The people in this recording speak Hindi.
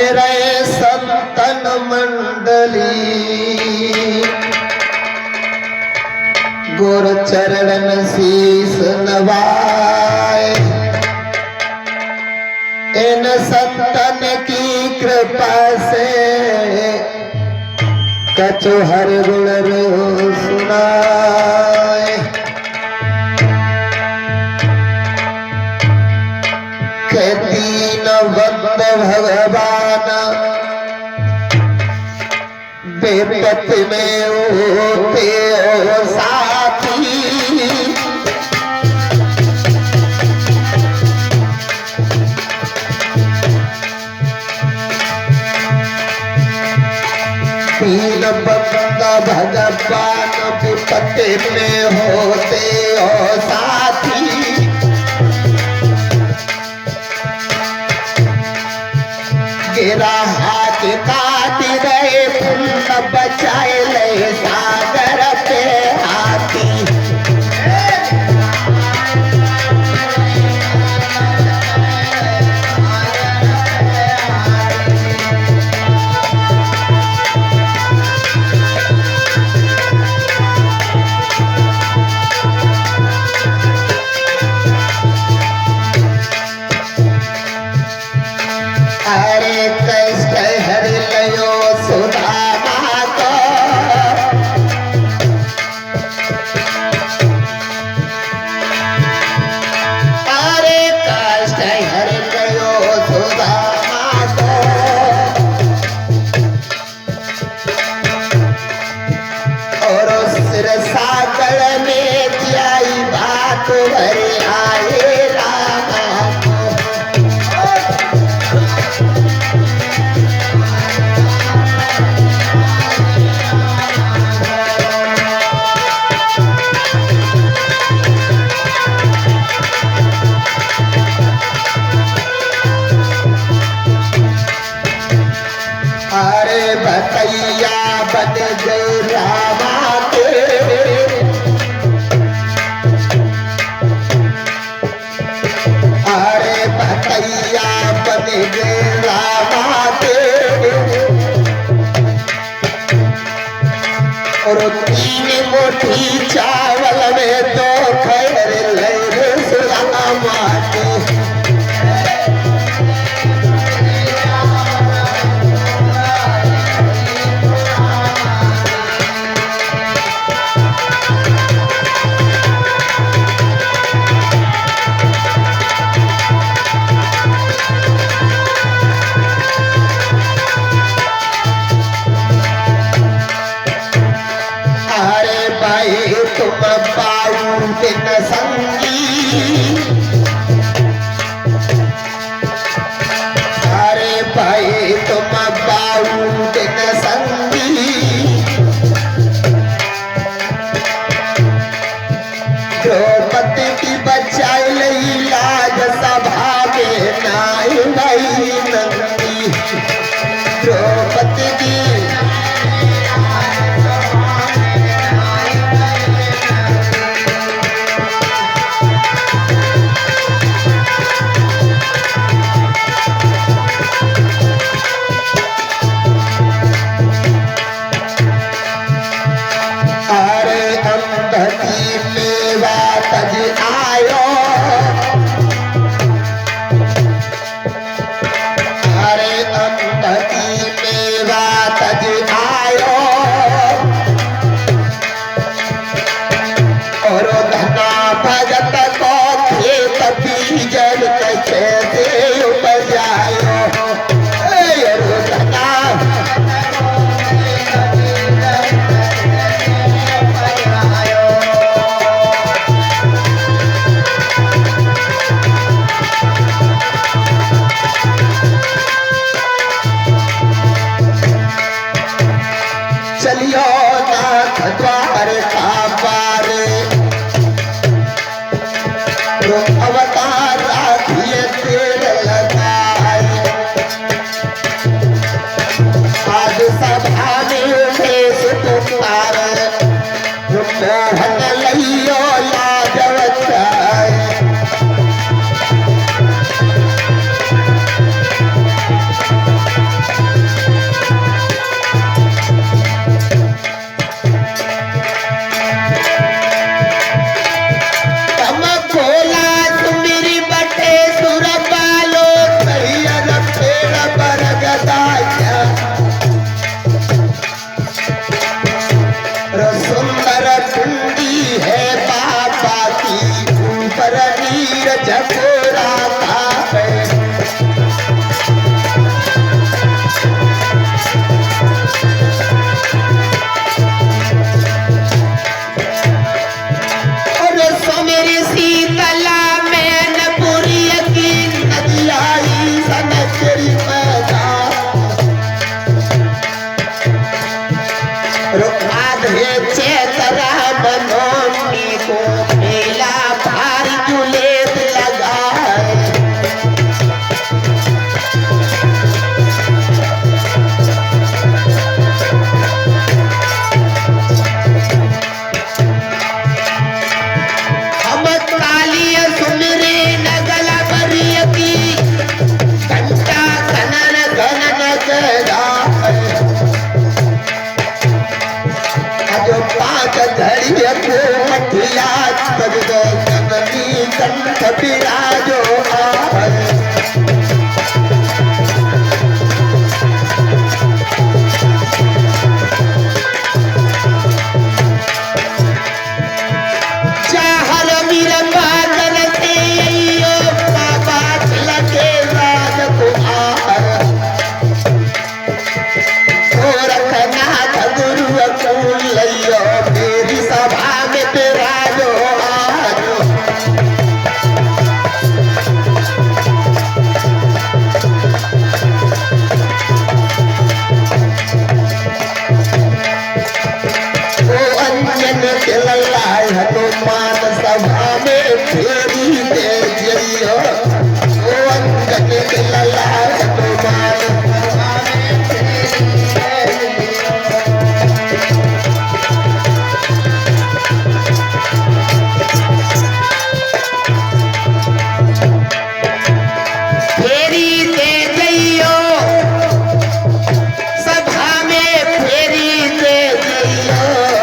रहे संतन मंडली गुर चरण शीस नवाए। इन संतन की कृपा से कछु हर गुण रो सुनाए। के दीन बंद भगवान बेपत में होते हो साथी। दीन बंद भगवान विपत में होते हो साथी। गिरा हाथ काट रहे फूल बचाए ले सागर पे हाथी। अरे कष्ट हर लयो सुदामा को। अरे कष्ट हर लयो सुदामा को। और सिर सागर में जाई बात भरे आए रामा को। अरे भतैया बन गए रामा के। अरे भतैया बन गए रामा के। और 3 मुट्ठी चावल में 2 खैर ले सुदामा के। तुम पाऊ दिन संगी। अरे भाई तुम पाऊ दिन संगी। द्रौपदी की बचाई लई लाज सभा में नाई भाई नंदी। द्रौपदी की पर नीरज पूरा था कंठ बिराजो चाहर वीर बादल से अयो बाबा लगे राज कुमार गोरखनाथ गुरु अकुल लइयो मेरी सभा में बिराजो हनुमान सभा में फेरी दे जइयो ओ अंजन के लला हनुमान सभा में फेरी दे फेरी दे जइयो सभा में फेरी दे जइयो